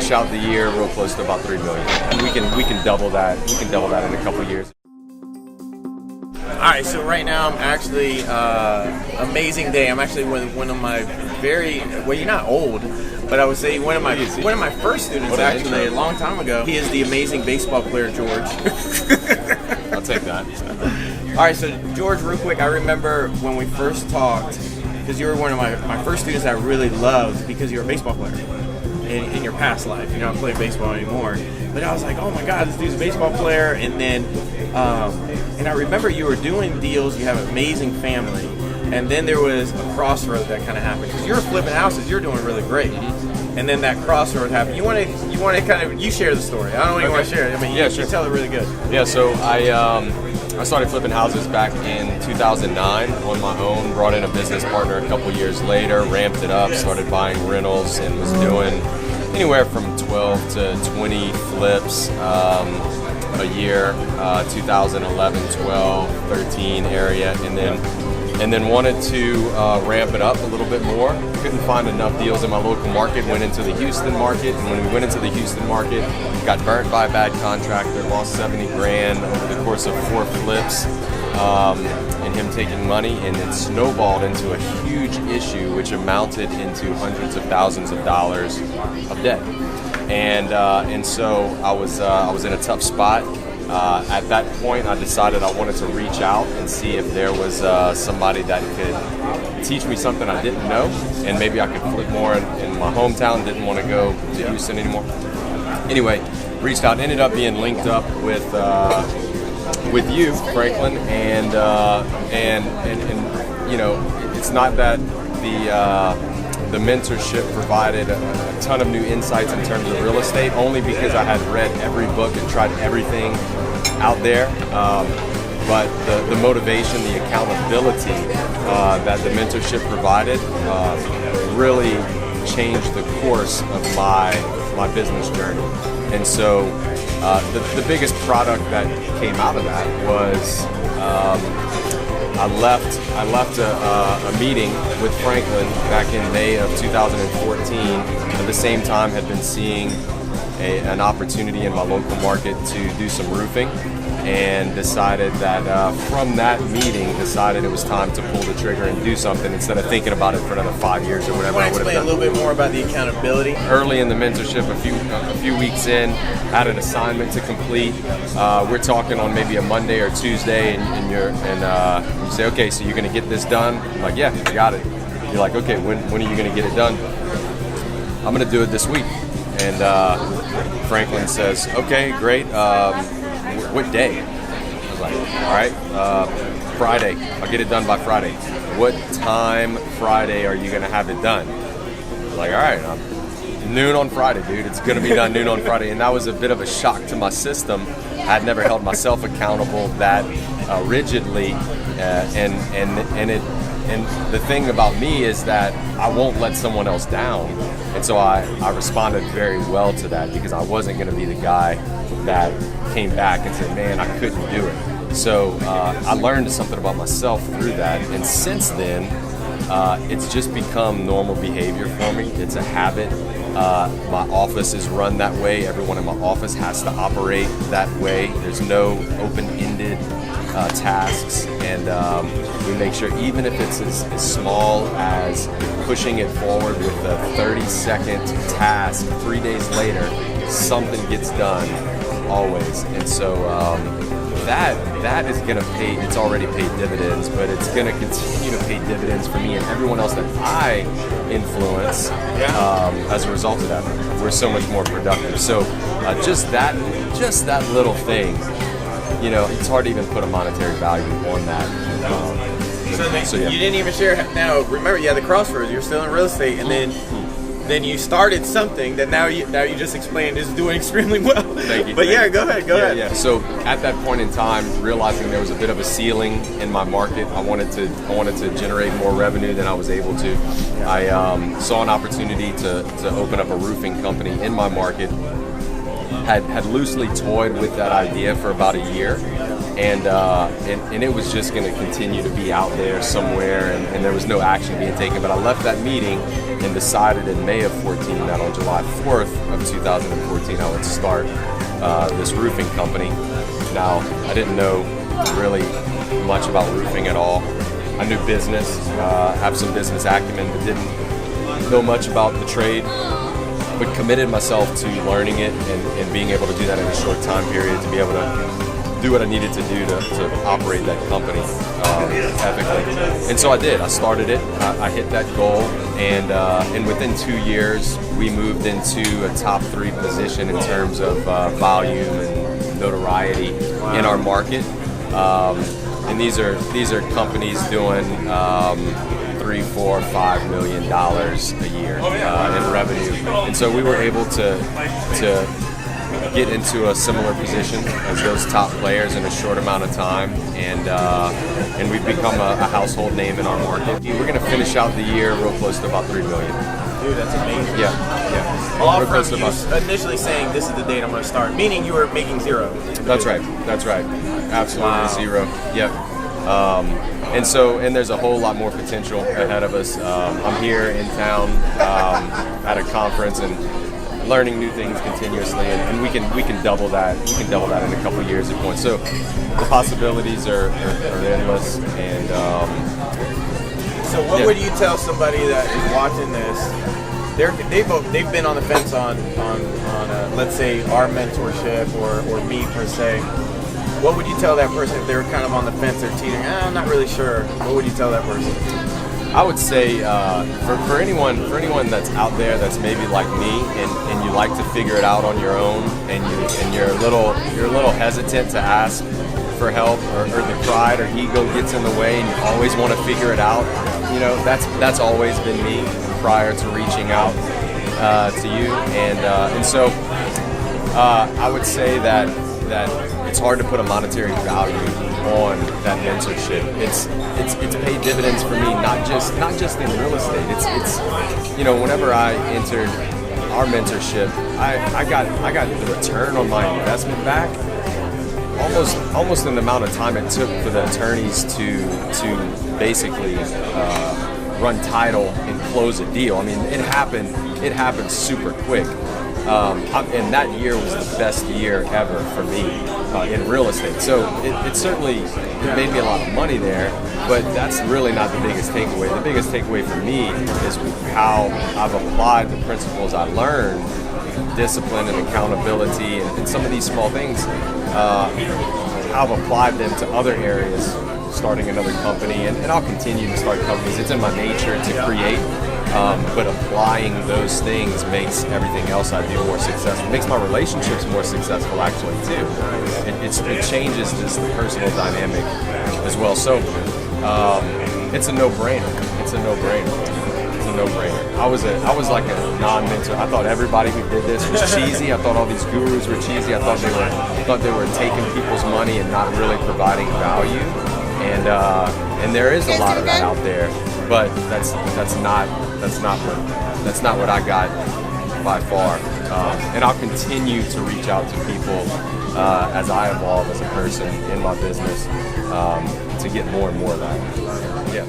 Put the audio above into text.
finish out the year real close to about $3 million. And we can double that. We can double that in a couple of years. All right, so right now I'm actually amazing day. I'm actually with one of my you're not old, but I would say one of my first students actually a long time ago. He is the amazing baseball player George. I'll take that. All right, so George, real quick, I remember when we first talked, because you were one of my first students I really loved because you're a baseball player in your past life. You're not playing baseball anymore. But I was like, oh my God, this dude's a baseball player. And then, and I remember you were doing deals. You have an amazing family. And then there was a crossroad that kind of happened. Because you were flipping houses. You're doing really great. And then that crossroad happened. You want to kind of, you share the story. I don't know if you want to share it. I mean, you tell it really good. Yeah, so I started flipping houses back in 2009 on my own, brought in a business partner a couple years later, ramped it up, started buying rentals, and was doing anywhere from 12 to 20 flips a year, 2011, 12, 13 area, and then wanted to ramp it up a little bit more. Couldn't find enough deals in my local market, went into the Houston market, and when we went into the Houston market, got burnt by a bad contractor, lost 70 grand over the course of 4 flips, and him taking money, and it snowballed into a huge issue which amounted into hundreds of thousands of dollars of debt. And so I was in a tough spot. At that point, I decided I wanted to reach out and see if there was somebody that could teach me something I didn't know, and maybe I could flip more in my hometown. Didn't want to go to Houston anymore. Anyway, reached out, ended up being linked up with you, Franklin, and you know, it's not that the mentorship provided a ton of new insights in terms of real estate, only because I had read every book and tried everything out there. But the motivation, the accountability that the mentorship provided really changed the course of my business journey. And so the biggest product that came out of that was I left a meeting with Franklin back in May of 2014. At the same time, had been seeing an opportunity in my local market to do some roofing, and decided that from that meeting, decided it was time to pull the trigger and do something instead of thinking about it for another 5 years or whatever. I would have done. Explain a little bit more about the accountability. Early in the mentorship, a few weeks in, had an assignment to complete. We're talking on maybe a Monday or Tuesday, and you say, okay, so you're going to get this done? I'm like, yeah, I got it. You're like, okay, when are you going to get it done? I'm going to do it this week. And Franklin says, okay, great. What day? I was like, all right, Friday. I'll get it done by Friday. What time Friday are you going to have it done? I was like, all right, noon on Friday, dude. It's going to be done noon on Friday. And that was a bit of a shock to my system. I'd never held myself accountable that rigidly. And the thing about me is that I won't let someone else down. And so I responded very well to that, because I wasn't going to be the guy that came back and said, man, I couldn't do it. So I learned something about myself through that. And since then, it's just become normal behavior for me. It's a habit. My office is run that way. Everyone in my office has to operate that way. There's no open-ended tasks, and we make sure, even if it's as small as pushing it forward with a 30-second task, 3 days later, something gets done, always. And so that is going to pay. It's already paid dividends, but it's going to continue to pay dividends for me and everyone else that I influence as a result of that. We're so much more productive. So just that little thing, you know, it's hard to even put a monetary value on that. So you didn't even share. Now, remember, you had the crossroads. You're still in real estate, and then you started something that now you just explained is doing extremely well. Thank you. But yeah, go ahead. Yeah. So at that point in time, realizing there was a bit of a ceiling in my market, I wanted to generate more revenue than I was able to. I saw an opportunity to open up a roofing company in my market. Had loosely toyed with that idea for about a year, and it was just going to continue to be out there somewhere, and there was no action being taken. But I left that meeting and decided in May of 14 that on July 4th of 2014 I would start this roofing company. Now, I didn't know really much about roofing at all. I knew business, have some business acumen, but didn't know much about the trade. But committed myself to learning it and being able to do that in a short time period, to be able to do what I needed to do to operate that company ethically. And so I did. I started it. I hit that goal, and within 2 years, we moved into a top 3 position in terms of volume and notoriety in our market. And these are companies doing $3, $4, $5 million a year in revenue, and so we were able to get into a similar position as those top players in a short amount of time, and we've become a household name in our market. We're going to finish out the year real close to about $3 million. Dude, that's amazing. Yeah. All Real from close to you about- initially saying this is the date I'm going to start, meaning you were making zero. That's right. Absolutely. Wow. Zero. Yep. And there's a whole lot more potential ahead of us. I'm here in town at a conference and learning new things continuously, and we can double that. We can double that in a couple of years at point. So the possibilities are endless. And so what would you tell somebody that is watching this? They've been on the fence on let's say our mentorship or me per se. What would you tell that person if they were kind of on the fence, they're teetering, I'm not really sure? What would you tell that person? I would say for anyone that's out there that's maybe like me and you like to figure it out on your own, and you're a little hesitant to ask for help, or the pride or ego gets in the way and you always want to figure it out. You know, that's always been me prior to reaching out to you, and so I would say that it's hard to put a monetary value on that mentorship. It's paid dividends for me, not just in real estate. It's whenever I entered our mentorship, I got the return on my investment back almost in the amount of time it took for the attorneys to basically run title and close a deal. I mean, it happened super quick. And that year was the best year ever for me in real estate. So it certainly made me a lot of money there, but that's really not the biggest takeaway. The biggest takeaway for me is how I've applied the principles I learned, discipline and accountability, and some of these small things. I've applied them to other areas, starting another company, and I'll continue to start companies. It's in my nature to create. But applying those things makes everything else I do more successful. It makes my relationships more successful, actually, too. It changes this personal dynamic as well. So it's a no-brainer. I was like a non-mentor. I thought everybody who did this was cheesy. I thought all these gurus were cheesy. I thought they were taking people's money and not really providing value. And there is a lot of that out there, but that's not what I got by far. And I'll continue to reach out to people as I evolve as a person in my business to get more and more of that. Yeah.